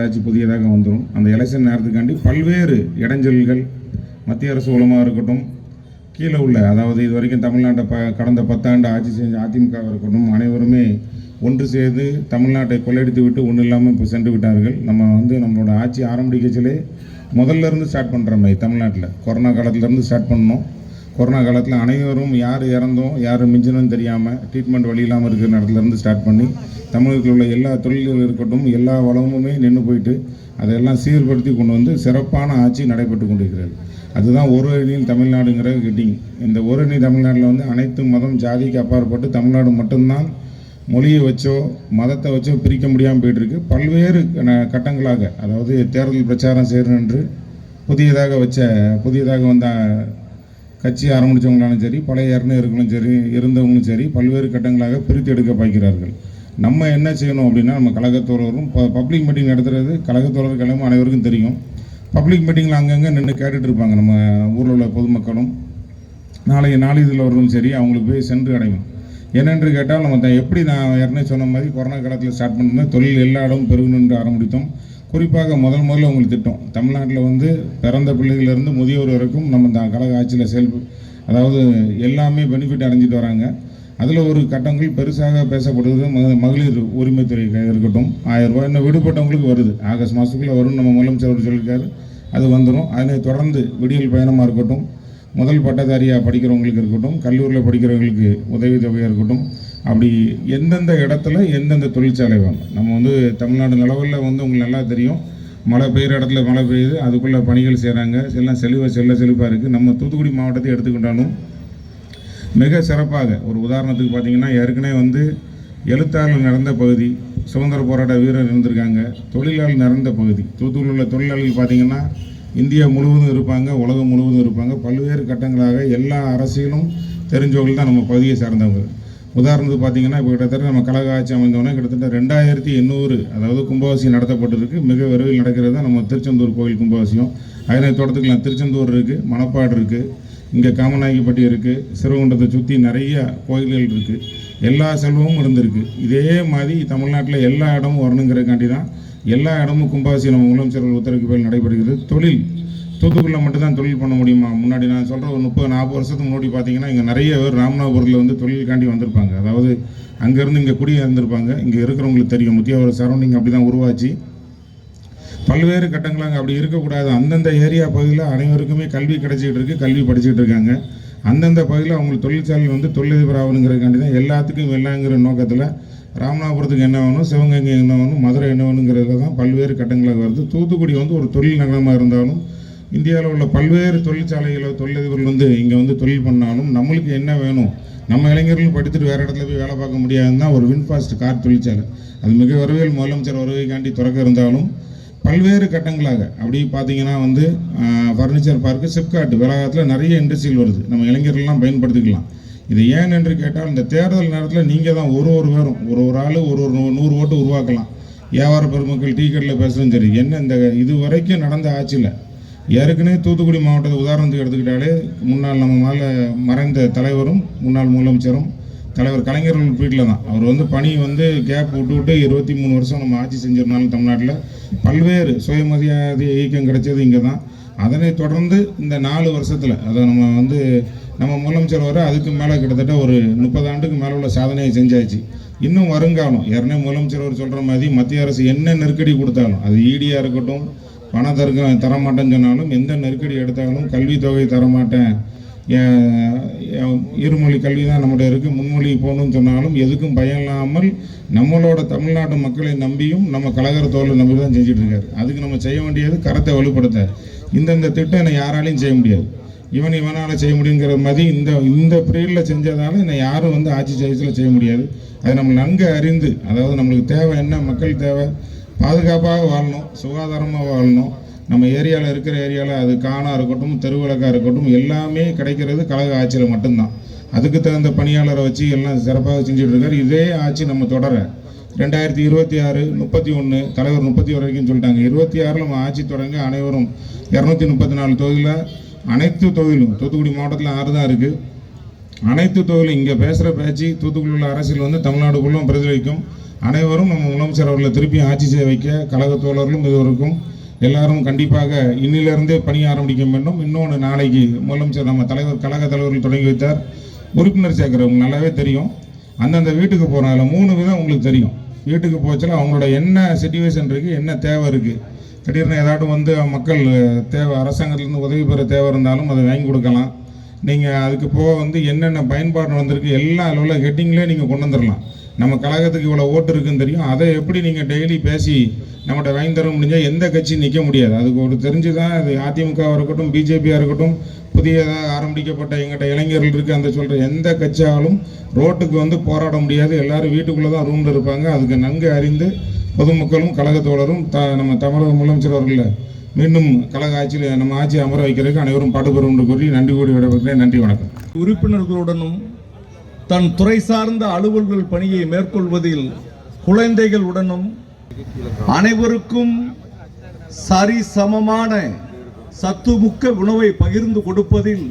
ஆட்சி புதியதாக வந்துடும். அந்த எலெக்ஷன் நேரத்துக்காண்டி பல்வேறு இடைஞ்சல்கள் மத்திய அரசு மூலமாக இருக்கட்டும், கீழே உள்ள, அதாவது இது வரைக்கும் தமிழ்நாட்டை கடந்த 10 ஆண்டு ஆட்சி செஞ்ச அதிமுகவாக இருக்கட்டும், அனைவருமே ஒன்று சேர்ந்து தமிழ்நாட்டை கொள்ளையடித்து விட்டு ஒன்றும் இல்லாமல் இப்போ சென்று விட்டார்கள். நம்மளோட ஆட்சி ஆரம்பிக்கச்சிலே முதல்ல இருந்து ஸ்டார்ட் பண்ணுற மாதிரி தமிழ்நாட்டில் கொரோனா காலத்திலேருந்து ஸ்டார்ட் பண்ணோம். கொரோனா காலத்தில் அனைவரும் யார் இறந்தோம் யார் மிஞ்சினோன்னு தெரியாமல் ட்ரீட்மெண்ட் வழி இல்லாமல் இருக்கிற இடத்துலேருந்து ஸ்டார்ட் பண்ணி தமிழகத்தில் உள்ள எல்லா தொழில்கள் இருக்கட்டும் எல்லா வளமுமே நின்று போயிட்டு அதையெல்லாம் சீர்படுத்தி கொண்டு வந்து சிறப்பான ஆட்சி நடைபெற்று கொண்டிருக்கிறது. அதுதான் ஒரு அணியில் தமிழ்நாடுங்கிற ஹெட்டிங். இந்த ஒரு அணி தமிழ்நாட்டில் அனைத்து மதம் ஜாதிக்கு அப்பாற்பட்டு தமிழ்நாடு மட்டும்தான் மொழியை வச்சோ மதத்தை வச்சோ பிரிக்க முடியாமல் போயிட்டுருக்கு. பல்வேறு கட்டங்களாக, அதாவது தேர்தல் பிரச்சாரம் செய்யணும் என்று புதியதாக வந்த கட்சி ஆரம்பித்தவங்களாலும் சரி, பழைய இருக்கங்களும் சரி, இருந்தவங்களும் சரி, பல்வேறு கட்டங்களாக பிரித்து எடுக்க பார்க்கிறார்கள். நம்ம என்ன செய்யணும் அப்படின்னா, நம்ம கழகத்தோழரும் பப்ளிக் மீட்டிங் நடத்துகிறது கழகத்தோழர்களும் அனைவருக்கும் தெரியும். பப்ளிக் மீட்டிங்கில் அங்கங்கே நின்று கேட்டுட்டு இருப்பாங்க. நம்ம ஊரில் உள்ள பொதுமக்களும் நாளைய நாளிதழவர்களும் சரி, அவங்களுக்கு போய் சென்று அடையும். என்னென்று கேட்டால், நம்ம எப்படி நான் ஏற்கனவே சொன்ன மாதிரி கொரோனா காலத்தில் ஸ்டார்ட் பண்ணணும், தொழில் எல்லா இடமும் பெருகணுன்று ஆரம்பித்தோம். குறிப்பாக முதல்ல உங்களுக்கு திட்டம் தமிழ்நாட்டில் பிறந்த பிள்ளைகளிலிருந்து முதியோர் வரைக்கும் நம்ம கழக ஆட்சியில் அதாவது எல்லாமே பெனிஃபிட் அடைஞ்சிட்டு வராங்க. அதில் ஒரு கட்டங்கள் பெருசாக பேசப்படுவது மகளிர் உரிமைத்துறை இருக்கட்டும், 1000 ரூபாய் இன்னும் விடுபட்டவங்களுக்கு வருது. ஆகஸ்ட் மாதத்துக்குள்ளே வரும், நம்ம முதலமைச்சர் சொல்லியிருக்காரு, அது வந்துடும். அதனை தொடர்ந்து விடியல் பயணமாக இருக்கட்டும், முதல் பட்டதாரியாக படிக்கிறவங்களுக்கு இருக்கட்டும், கல்லூரியில் படிக்கிறவங்களுக்கு உதவித்தொகையாக இருக்கட்டும், அப்படி எந்தெந்த இடத்துல எந்தெந்த தொழிற்சாலை வேணும். நம்ம தமிழ்நாடு நிலவில் உங்களுக்கு நல்லா தெரியும், மழை பெய்கிற இடத்துல மழை பெய்யுது, அதுக்குள்ளே பணிகள் செய்கிறாங்க, எல்லாம் செழிப்பாக இருக்குது. நம்ம தூத்துக்குடி மாவட்டத்தை எடுத்துக்கிட்டாலும் மிக சிறப்பாக, ஒரு உதாரணத்துக்கு பார்த்திங்கன்னா, ஏற்கனவே எழுத்தாளர் நிறைந்த பகுதி, சுதந்திர போராட்ட வீரர் இருந்திருக்காங்க, தொழிலாளர் நிறைந்த பகுதி. தூத்துக்குடியில் உள்ள தொழிலாளர்கள் பார்த்திங்கன்னா இந்தியா முழுவதும் இருப்பாங்க, உலகம் முழுவதும் இருப்பாங்க. பல்வேறு கட்டங்களாக எல்லா அரசியலும் தெரிஞ்சவர்கள் தான் நம்ம பகுதியை சார்ந்தவங்க. உதாரணத்துக்கு பார்த்திங்கன்னா, இப்போ கிட்டத்தட்ட நம்ம கழக ஆட்சி அமைந்தோன்னா கிட்டத்தட்ட 2800 அதாவது கும்பாபிஷேகம் நடத்தப்பட்டிருக்கு. மிக விரைவில் நடக்கிறது தான் நம்ம திருச்செந்தூர் கோயில் கும்பாபிஷேகம். அதனை தொடர்த்துக்கலாம் திருச்செந்தூர் இருக்குது, மணப்பாடு இருக்குது, இங்கே காமநாயகிப்பட்டி இருக்குது, சிறுகுண்டத்தை சுற்றி நிறைய கோயில்கள் இருக்குது. எல்லா செல்வமும் இருந்திருக்கு. இதே மாதிரி தமிழ்நாட்டில் எல்லா இடமும் வரணுங்கிறதுக்காண்டி தான் எல்லா இடமும் கும்பாபிஷேகம் நம்ம முதலமைச்சர் உத்தரவுக்கு மேல் நடைபெறுகிறது. தொழில் தூத்துக்குடியில் மட்டும்தான் தொழில் பண்ண முடியுமா? முன்னாடி நான் சொல்கிற ஒரு 30-40 வருஷத்துக்கு முன்னாடி பார்த்தீங்கன்னா, இங்கே நிறைய பேர் ராமநாதபுரத்தில் தொழிலுக்காண்டி வந்திருப்பாங்க. அதாவது அங்கேருந்து இங்கே இருந்திருப்பாங்க. இங்கே இருக்கிறவங்களுக்கு தெரியும், முத்தியாவூர் சரௌண்டிங் அப்படி தான் உருவாச்சு. பல்வேறு கட்டங்களாங்க. அப்படி இருக்கக்கூடாது. அந்தந்த ஏரியா பகுதியில் அனைவருக்குமே கல்வி கிடைச்சிக்கிட்டு இருக்குது, கல்வி படிச்சுக்கிட்டு இருக்காங்க. அந்தந்த பகுதியில் அவங்களுக்கு தொழிற்சாலை தொழிலதிபர் ஆகணுங்கிறதுக்காண்டி தான் எல்லாத்துக்கும் எல்லாங்கிற நோக்கத்தில் ராமநாதபுரத்துக்கு என்ன வேணும், சிவகங்கை என்ன வேணும், மதுரை என்ன வேணுங்கிறதுல தான் பல்வேறு கட்டங்களாக வருது. தூத்துக்குடி ஒரு தொழில் நகரமாக இருந்தாலும் இந்தியாவில் உள்ள பல்வேறு தொழிற்சாலைகளோ தொழிலதிபர்கள் இங்கே தொழில் பண்ணாலும் நம்மளுக்கு என்ன வேணும், நம்ம இளைஞர்கள் படித்துட்டு வேறு இடத்துல போய் வேலை பார்க்க முடியாதுன்னு தான் ஒரு வின்ஃபாஸ்ட் கார் தொழிற்சாலை அது மிக விரைவில் முதலமைச்சர் வருகைக்காண்டி திறக்க இருந்தாலும் பல்வேறு கட்டங்களாக அப்படி பார்த்தீங்கன்னா ஃபர்னிச்சர் பார்க்கு, சிப்காட் வளாகத்தில் நிறைய இண்டஸ்ட்ரியில் வருது. நம்ம இளைஞர்கள்லாம் பயன்படுத்திக்கலாம். இது ஏன் என்று கேட்டால், இந்த தேர்தல் நேரத்தில் நீங்கள் தான் ஒரு பேரும் ஒரு ஆள் ஒரு 100 ஓட்டு உருவாக்கலாம். வியாபார பெருமக்கள் டீ கடையில் பேசுகிறதும் சரி. என்ன இந்த இது வரைக்கும் நடந்த ஆட்சியில் ஏற்கனவே தூத்துக்குடி மாவட்டத்தை உதாரணத்துக்கு எடுத்துக்கிட்டாலே, முன்னாள் நம்ம மறைந்த தலைவரும் முன்னாள் முதலமைச்சரும் தலைவர் கலைஞர் வீட்டில் தான் அவர் பணி கேப் விட்டு 23 வருஷம் நம்ம ஆட்சி செஞ்சிருந்தாலும் தமிழ்நாட்டில் பல்வேறு சுயமரியாதை இயக்கம் கிடைச்சது இங்கே தான். அதனை தொடர்ந்து இந்த 4 வருஷத்தில் அதை நம்ம முதலமைச்சர் வர அதுக்கு மேலே கிட்டத்தட்ட ஒரு 30 ஆண்டுக்கு மேலே உள்ள சாதனையை செஞ்சாச்சு. இன்னும் வருங்காலம் ஏற்கனவே முதலமைச்சர் அவர் சொல்கிற மாதிரி மத்திய அரசு என்ன நெருக்கடி கொடுத்தாலும், அது ஈடியாக இருக்கட்டும், பணம் தரமாட்டேன்னு சொன்னாலும், எந்த நெருக்கடி எடுத்தாலும், கல்வித்தொகை தரமாட்டேன், இருமொழி கல்வி தான் நம்மகிட்ட இருக்குது, முன்மொழி போகணும்னு சொன்னாலும் எதுக்கும் பயம் இல்லாமல் நம்மளோட தமிழ்நாட்டு மக்களை நம்பியும் நம்ம கழகத்தோடு நம்பி தான் செஞ்சுட்டு இருக்காரு. அதுக்கு நம்ம செய்ய வேண்டியது கரத்தை வலுப்படுத்த. இந்த திட்டம் என்னை யாராலையும் செய்ய முடியாது, இவனால் செய்ய முடியுங்கிற மாதிரி இந்த பீரியடில் செஞ்சதால என்னை யாரும் ஆட்சி செய்ய முடியாது. அதை நம்ம நன்கு அறிந்து, அதாவது நம்மளுக்கு தேவை என்ன, மக்கள் தேவை பாதுகாப்பாக வாழணும், சுகாதாரமாக வாழணும். நம்ம ஏரியாவில் இருக்கிற ஏரியாவில் அது காணா இருக்கட்டும், தெருவிளக்காக இருக்கட்டும், எல்லாமே கிடைக்கிறது கழக ஆட்சியில் மட்டும்தான். அதுக்கு தகுந்த பணியாளரை வச்சு எல்லாம் சிறப்பாக செஞ்சுட்டு இருக்காரு. இதே ஆட்சி நம்ம தொடர 2026 31 தலைவர் 31 வரைக்கும் சொல்லிட்டாங்க. 26 நம்ம ஆட்சி தொடங்க அனைவரும் 234 தொகுதியில் அனைத்து தொகுதியிலும், தூத்துக்குடி மாவட்டத்தில் 6 தான் இருக்குது, அனைத்து தொகுதியிலும் இங்கே பேசுகிற பேச்சு தூத்துக்குடி உள்ள அரசியல் தமிழ்நாடுக்குள்ளும் பிரதிபலிக்கும். அனைவரும் நம்ம முதலமைச்சர் அவர்களை திருப்பி ஆட்சி செய்ய வைக்க கழக தோழர்களும் இதுவரைக்கும் எல்லாரும் கண்டிப்பாக இன்னிலிருந்தே பணி ஆரம்பிக்க வேண்டும். இன்னொன்று, நாளைக்கு முதலமைச்சர் நம்ம கழக தலைவர்கள் தொடங்கி வைத்தார். உறுப்பினர் சேர்க்குறவங்க நல்லாவே தெரியும். அந்தந்த வீட்டுக்கு போகிறனால 3 விதம் உங்களுக்கு தெரியும். வீட்டுக்கு போச்சுன்னா அவங்களோட என்ன சிச்சுவேஷன் இருக்குது, என்ன தேவை இருக்குது. திடீர்னு ஏதாட்டும் மக்கள் தேவை, அரசாங்கத்திலேருந்து உதவி பெற தேவை இருந்தாலும் அதை வாங்கி கொடுக்கலாம். நீங்கள் அதுக்கு போக என்னென்ன பயன்பாடு வந்திருக்கு எல்லாம் அதில் உள்ள ஹெட்டிங்லேயே நீங்கள் கொண்டு வந்துடலாம். நம்ம கழகத்துக்கு இவ்வளோ ஓட்டு இருக்குன்னு தெரியும். அதை எப்படி நீங்கள் டெய்லி பேசி நம்மகிட்ட வாங்கி தர முடிஞ்சால் எந்த கட்சியும் நிற்க முடியாது. அதுக்கு ஒரு தெரிஞ்சு தான் அது அதிமுகவாக இருக்கட்டும், பிஜேபியாக இருக்கட்டும், புதியதாக ஆரம்பிக்கப்பட்ட எங்கிட்ட இளைஞர்கள் இருக்குது அந்த சொல்கிற எந்த கட்சியாலும் ரோட்டுக்கு போராட முடியாது. எல்லோரும் வீட்டுக்குள்ளே தான் ரூமில் இருப்பாங்க. அதுக்கு நன்கு அறிந்து பொதுமக்களும் கழக தோழரும் நம்ம தமிழக முதலமைச்சர் அவர்களை மீண்டும் கழக ஆட்சியில் நம்ம ஆட்சியை அமர வைக்கிறதுக்கு அனைவரும் பாடுபெறும் என்று கூறி நன்றி கூடி விடைபெறுகிறேன். நன்றி, வணக்கம். உறுப்பினர்களுடனும் தன் துறை சார்ந்த அலுவல்கள் பணியை மேற்கொள்வதில் குழந்தைகளுடனும் அனைவருக்கும் சரிசமமான சத்துமிக்க உணவை பகிர்ந்து கொடுப்பதில்